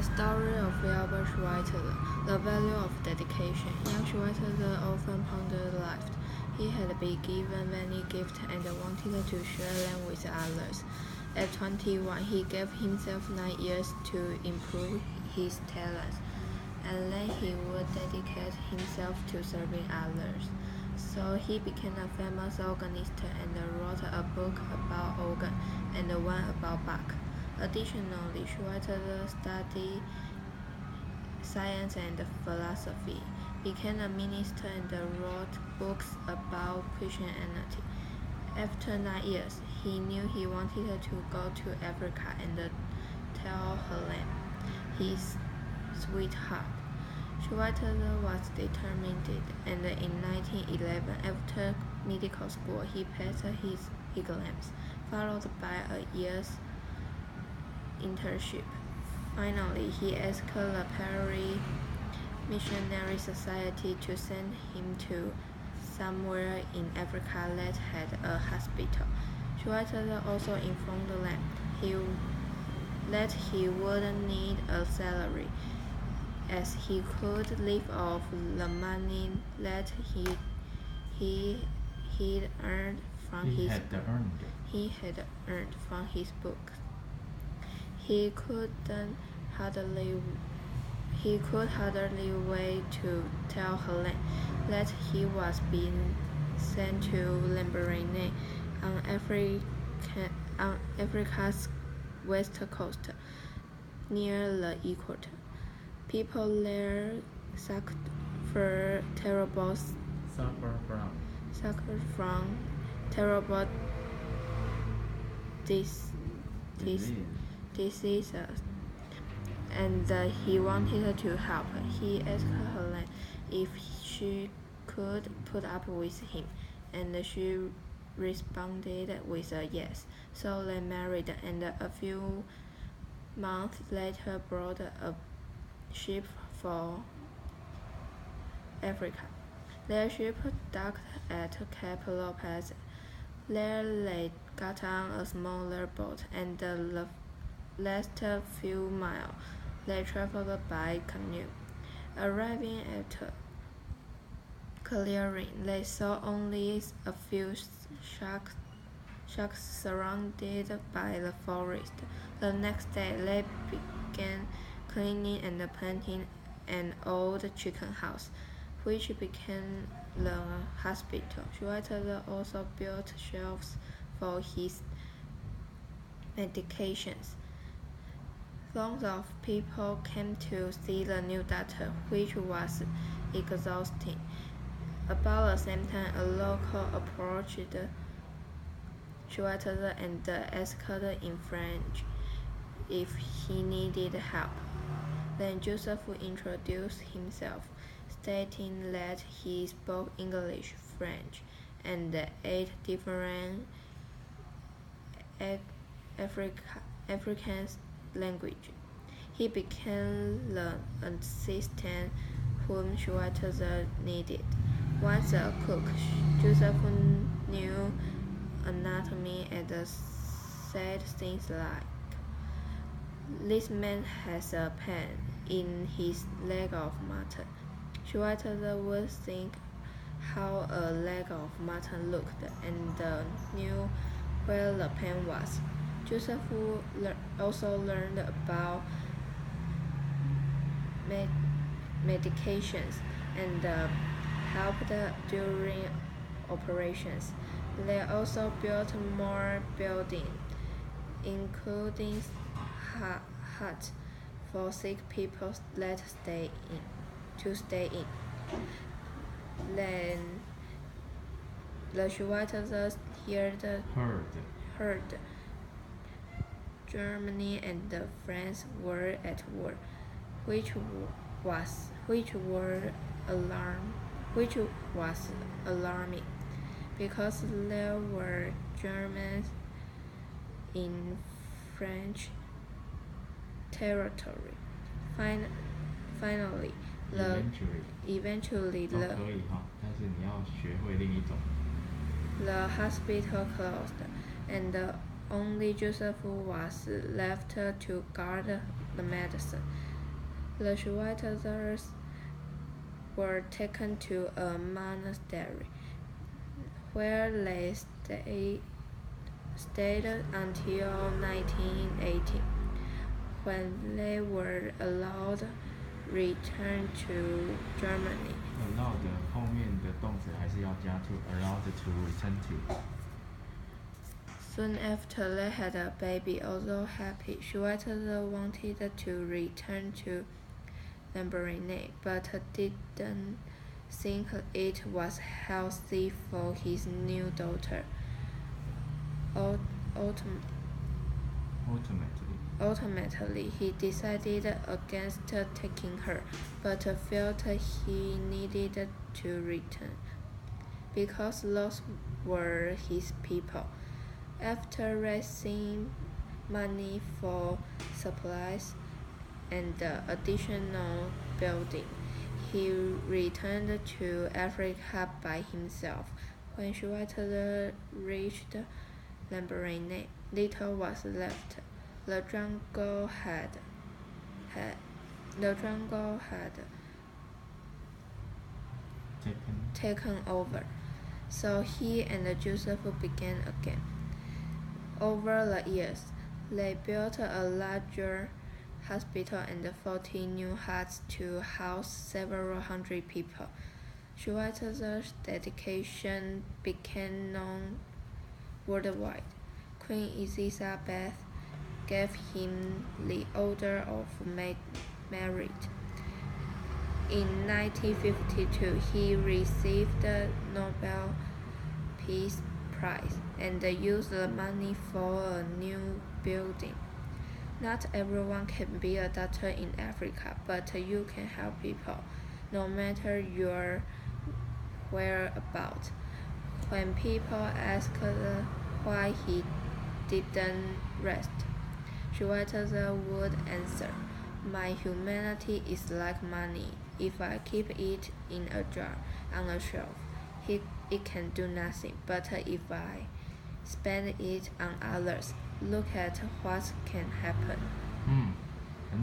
story of Albert Schweitzer, the value of dedication. Young Schweitzer often pondered life. He had been given many gifts and wanted to share them with others. At 21, he gave himself 9 years to improve his talents, and then he would dedicate himself to serving others. So he became a famous organist and wrote a book about organ and one about Bach. Additionally, Schweitzer studied science and philosophy, became a minister and wrote books about Christianity. After 9 years, he knew he wanted to go to Africa and tell Helen, his sweetheart. Schweitzer was determined, and in 1911, after medical school, he passed his exams, followed by a year's internship. Finally, he asked the Paris Missionary Society to send him to somewhere in Africa that had a hospital. Schweitzer also informed them that he wouldn't need a salary, as he could live off the money that he had earned from his books. He could hardly wait to tell Helen that he was being sent to Lambaréné on Africa's west coast, near the equator. People there suffered from terrible diseases, and he wanted to help. He asked Helen if she could put up with him, and she responded with a yes. So they married, and a few months later brought a ship for Africa. Their ship docked at Cape Lopez. There they got on a smaller boat, and the last few miles they traveled by canoe. Arriving at a clearing, they saw only a few sharks surrounded by the forest. The next day, they began cleaning and painting an old chicken house, which became the hospital. Schweitzer also built shelves for his medications. Thousands of people came to see the new doctor, which was exhausting. About the same time, a local approached Schweitzer and asked in French if he needed help. Then Joseph introduced himself, stating that he spoke English, French, and 8 different African languages. He became the assistant whom Schweitzer needed. Once a cook, Joseph knew anatomy and said things like, "This man has a pain in his leg of mutton." Schweitzer would think how a leg of mutton looked and knew where the pain was. Joseph also learned about medications and helped during operations. They also built more buildings, including huts for sick people to stay in. Then the Schweitzers heard Germany and France were at war, which was alarming, because there were Germans in French territory. Finally, eventually the hospital closed, and only Joseph was left to guard the medicine. The Schweizers were taken to a monastery, where they stayed until 1980, when they were allowed return to Germany. Allowed 后面的动词还是要加 to allowed to return to. Soon after they had a baby, although happy, Schweitzer wanted to return to Lamborghini, but didn't think it was healthy for his new daughter. Ultimately, he decided against taking her, but felt he needed to return, because those were his people. After raising money for supplies and additional building, he returned to Africa by himself. When Schweitzer reached Lamborghini, little was left. The jungle had taken over, so he and Joseph began again. Over the years, they built a larger hospital and 40 new huts to house several hundred people. Schweitzer's dedication became known worldwide. Queen Elizabeth gave him the Order of Merit. In 1952, he received the Nobel Peace Prize and used the money for a new building. Not everyone can be a doctor in Africa, but you can help people, no matter your whereabouts. When people asked why he didn't rest, Schweitzer would answer, "My humanity is like money. If I keep it in a jar on a shelf, it can do nothing. But if I spend it on others, look at what can happen."